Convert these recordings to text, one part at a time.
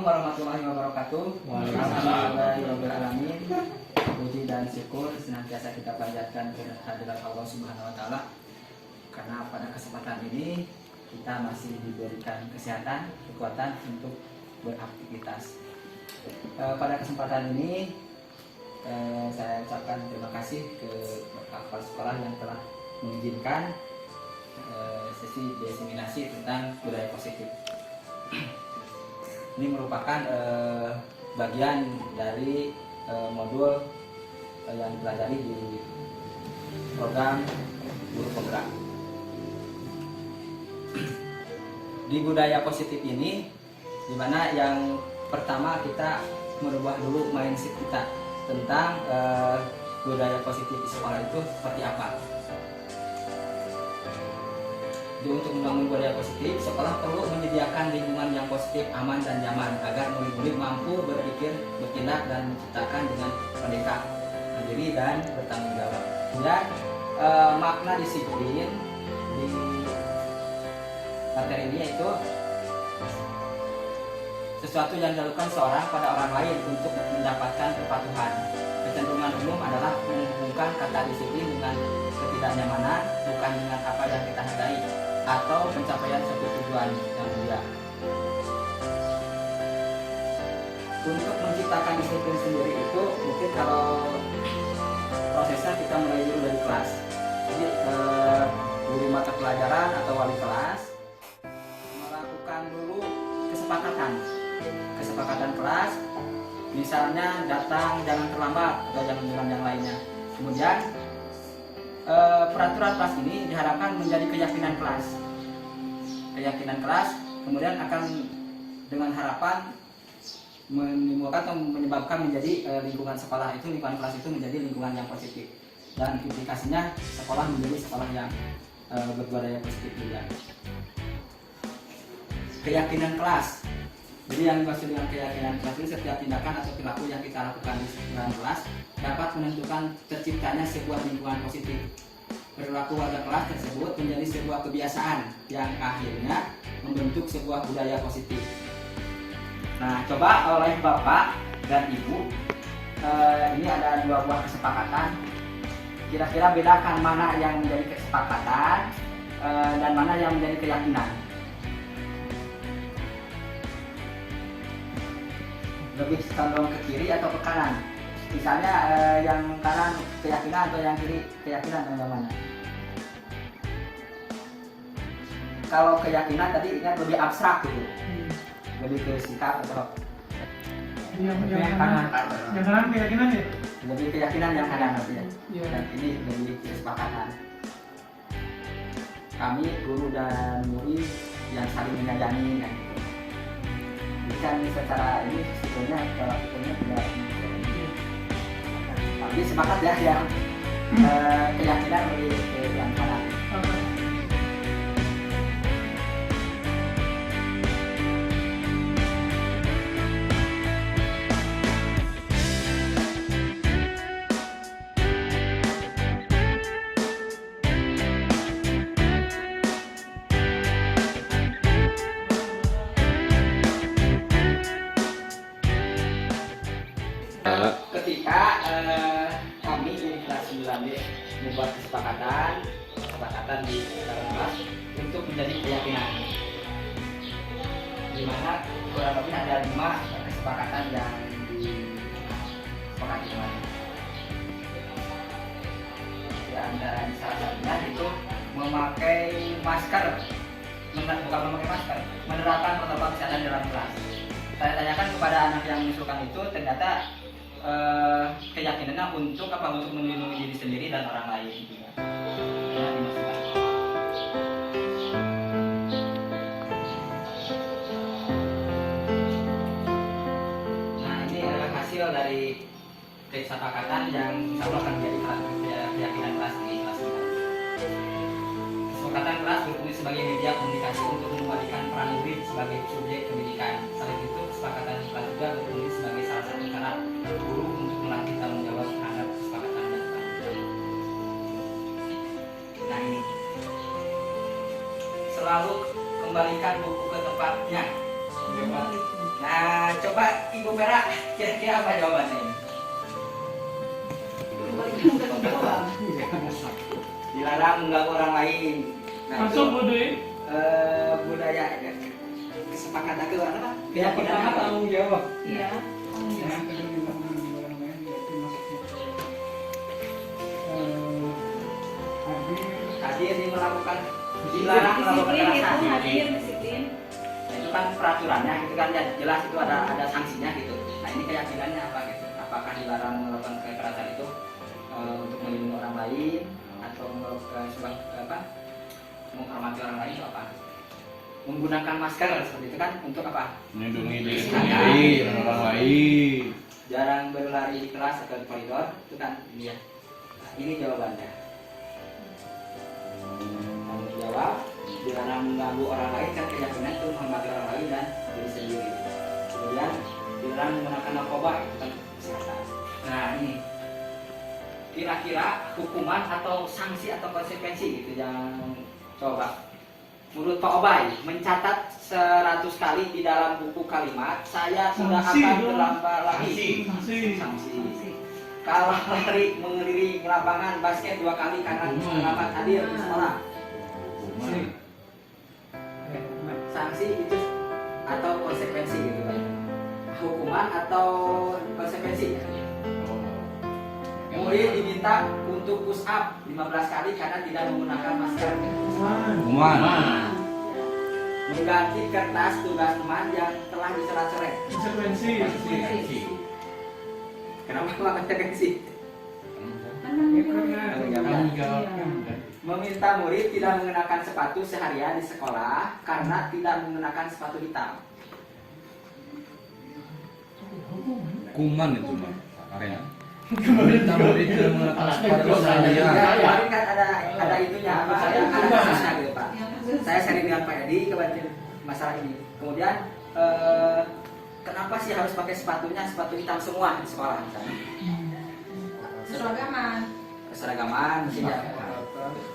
warahmatullahi wabarakatuh. Alhamdulillahirobbilalamin. Puji dan syukur senantiasa kita panjatkan kehadirat Allah Subhanahu Wa Taala. Karena pada kesempatan ini kita masih diberikan kesehatan, kekuatan untuk beraktivitas. Pada kesempatan ini saya ucapkan terima kasih ke kepala sekolah yang telah mengizinkan sesi diseminasi tentang budaya positif. Ini merupakan bagian dari modul yang dipelajari di program guru penggerak. Di budaya positif ini, di mana yang pertama kita merubah dulu mindset kita tentang budaya positif di sekolah itu seperti apa. Jadi untuk membangun budaya positif, sekolah perlu menyediakan lingkungan yang positif, aman dan nyaman agar murid-murid mampu berpikir, bertindak dan menciptakan dengan merdeka, mandiri dan bertanggung jawab. Dan makna disiplin di materi ini yaitu sesuatu yang dilakukan seorang pada orang lain untuk mendapatkan kepatuhan. Kecenderungan umum adalah menghubungkan kata disiplin dengan ketidaknyamanan, bukan dengan apa yang kita hargai atau pencapaian suatu tujuan yang mulia. Untuk menciptakan disiplin sendiri itu mungkin kalau prosesnya kita mulai dulu dari kelas. Jadi guru mata pelajaran atau wali kelas melakukan dulu kesepakatan kelas, misalnya datang jangan terlambat atau jangan yang lainnya. Kemudian peraturan kelas ini diharapkan menjadi keyakinan kelas, kemudian akan dengan harapan menimbulkan atau menyebabkan menjadi lingkungan kelas itu menjadi lingkungan yang positif, dan implikasinya sekolah menjadi sekolah yang berbudaya positif juga. Keyakinan kelas. Jadi yang dimaksud dengan keyakinan kelas ini setiap tindakan atau perilaku yang kita lakukan di dalam kelas dapat menentukan terciptanya sebuah lingkungan positif. Perilaku warga kelas tersebut menjadi sebuah kebiasaan yang akhirnya membentuk sebuah budaya positif. Nah, coba oleh Bapak dan Ibu, ini ada dua buah kesepakatan. Kira-kira bedakan mana yang menjadi kesepakatan dan mana yang menjadi keyakinan. Lebih condong ke kiri atau ke kanan? Misalnya yang kanan keyakinan atau yang kiri keyakinan, yang mana? Kalau keyakinan tadi ingat lebih abstrak gitu, lebih ke sikap atau yang kanan. Yang kanan keyakinan ya? Lebih keyakinan yang kanan artinya. Ya. Dan ini lebih kesepakatan. Kami guru dan murid yang saling menyayangi kan. Bukan secara ini sebetulnya kalau sebetulnya tidak. Tapi sepakat ya yang keyakinan lebih ke yang kanan. Ketika kami di kelas 9B membuat kesepakatan di dalam kelas untuk menjadi keyakinan, di mana kurang lebih ada 5 kesepakatan yang disepakati kemarin. Di antara salah satunya itu memakai masker, menerapkan protokol kesehatan dalam kelas. Saya tanyakan kepada anak yang mengusulkan itu, ternyata keyakinannya untuk melindungi diri sendiri dan orang lain. Ya, dimasukkan. Nah, ini hasil dari kesepakatan yang insya Allah akan menjadi keyakinan kelas di kelas ini. Kesepakatan kelas berfungsi sebagai media komunikasi untuk mengembalikan peran murid sebagai subjek pendidikan. Selain itu, kesepakatan kelas juga berfungsi sebagai salah satu cara guru untuk melatih tanggung jawab terhadap kesepakatan dan tanggung jawab. Nah, ini selalu kembalikan buku ke tempatnya. Nah, coba Ibu Vera, kira-kira apa jawabannya ini? Dilarang mengganggu orang lain. Nah, Masuk itu, budaya. budaya ya. Kesepakatan ke orang apa? Yang pertama tanggung jawab. Iya. Yang kedua mengganggu orang lain yaitu maksudnya Hadir di melakukan dilarang melakukan Disiplin itu kekerasan. hadir disiplin. Itu kan peraturannya, itu kan ya jelas itu ada sanksinya gitu. Nah ini keyakinannya apa gitu? Apakah dilarang melakukan kekerasan itu untuk melindungi orang lain atau melakukan sebuah apa? Menghormati orang lain itu apa? Menggunakan masker seperti itu kan untuk apa? Melindungi diri sendiri dan orang lain. Jarang berlari di kelas atau di koridor itu kan ini ya. Nah, ini jawabannya. Tanggung jawab, dilarang mengganggu orang lain kan keyakinan itu menghormati orang lain dan diri sendiri. Kemudian dilarang menggunakan narkoba itu kan kesehatan. Nah ini kira-kira hukuman atau sanksi atau konsekuensi gitu yang coba menurut Pak Obay mencatat 100 kali di dalam buku kalimat saya tidak Sanksi akan dong. terlambat lagi. Sanksi. Kalau lari mengelilingi lapangan basket 2 kali karena terlambat hadir di sekolah. Sanksi itu atau konsekuensi gitu kan. Hukuman atau konsekuensi. Murid diminta untuk push up 15 kali karena tidak menggunakan masker. Hukuman. Mengganti kertas tugas teman yang telah dicoret-coret. Konsekuensi. Kenapa konsekuensi? tanggung jawab. Meminta murid tidak mengenakan sepatu seharian di sekolah karena tidak menggunakan sepatu hitam. Hukuman itu mah. Area. Kita murid menggunakan sepatu seharian. Kemarin kan ada itunya apa? Ada kasusnya gitu Pak. Saya sharing dengan Pak Edi kebetulan masalah ini. Kemudian kenapa sih harus pakai sepatunya sepatu hitam semua di sekolah misalnya? Keseragaman mungkin ya.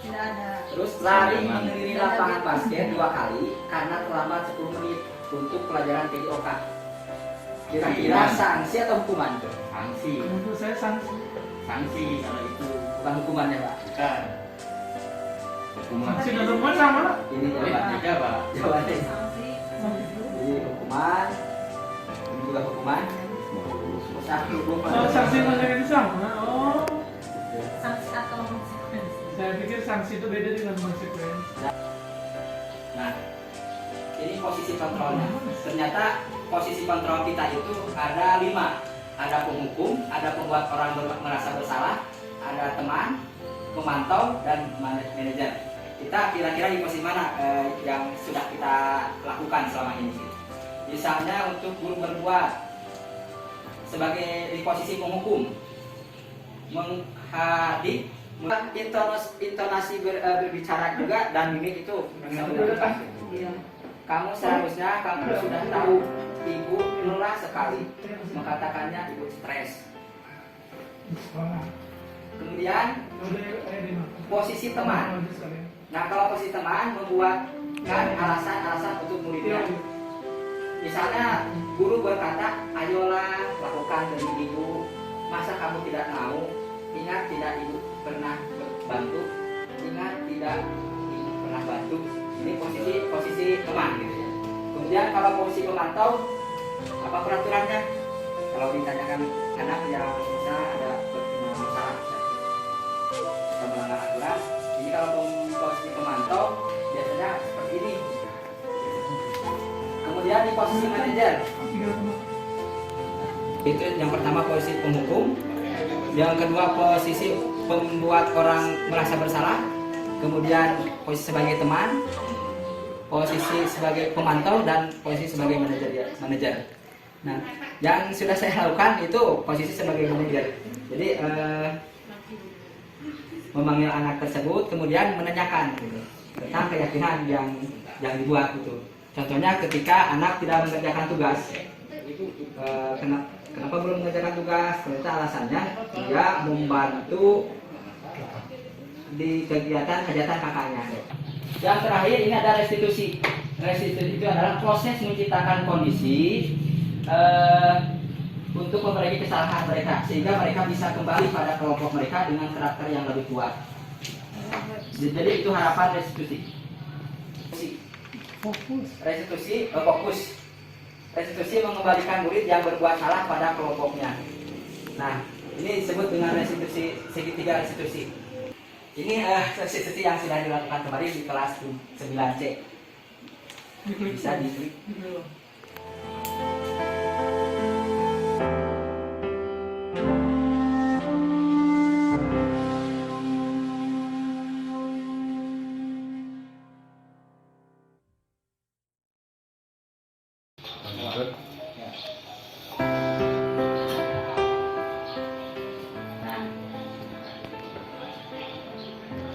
Tidak ada. Terus lari mengelilingi lapangan basket 2 kali karena terlambat 10 menit untuk pelajaran PIOK. Kira-kira sanksi atau hukuman tuh? Sanksi. Menurut saya sanksi. Sanksi kalau itu Bukan hukumannya Pak. bukan. Hukuman. Sanksi dan hukuman sama lah. Ini jawabannya. Beda Pak. Jawabannya. Sanksi. Jadi hukuman, ini juga hukuman. Satu hukuman. Oh, sanksi dengan itu sama. Oh, Sanksi atau konsekuensi. saya pikir sanksi itu beda dengan konsekuensi. Nah, ini posisi kontrolnya. Ternyata posisi kontrol kita itu ada 5. Ada penghukum, ada pembuat orang merasa bersalah, ada teman, pemantau, dan manajer. Kita kira-kira di posisi mana yang sudah kita lakukan selama ini? Misalnya untuk guru berbuat sebagai di posisi penghukum, menghadir, intonasi berbicara juga dan mimik itu bisa dilakukan. Kamu seharusnya kamu sudah tahu ibu lelah sekali, mengatakannya ibu stres. Kemudian posisi teman. Nah kalau posisi teman membuatkan alasan-alasan untuk muridnya. Misalnya guru berkata, ayolah lakukan demi ibu. Masa kamu tidak mau? Ingat tidak ibu pernah bantu. Ingat tidak ibu pernah bantu. Ini posisi teman gitu ya. Kemudian kalau posisi pemantau, apa peraturannya? Kalau ditanyakan anak yang misalnya ada masalah atau melanggar aturan, ini kalau posisi pemantau biasanya seperti ini. Kemudian di posisi manajer, itu yang pertama posisi penghukum, yang kedua posisi pembuat orang merasa bersalah, kemudian posisi sebagai teman, posisi sebagai pemantau, dan posisi sebagai manajer. Nah, yang sudah saya lakukan itu posisi sebagai manajer. Jadi memanggil anak tersebut, kemudian menanyakan gitu, tentang keyakinan yang dibuat gitu. Contohnya ketika anak tidak mengerjakan tugas, kenapa belum mengerjakan tugas? Ternyata alasannya dia membantu di kegiatan hajatan kakaknya. Yang terakhir ini ada restitusi. Restitusi itu adalah proses menciptakan kondisi untuk memperbaiki kesalahan mereka sehingga mereka bisa kembali pada kelompok mereka dengan karakter yang lebih kuat. Jadi itu harapan restitusi. Fokus. Restitusi mengembalikan murid yang berbuat salah pada kelompoknya. Nah, ini disebut dengan restitusi, segitiga restitusi. Ini restitusi yang sudah dilakukan kemarin di kelas 9C. Bisa diklik. Lanjut. Nah,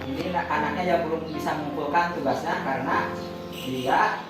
ini anaknya yang belum bisa mengumpulkan tugasnya karena dia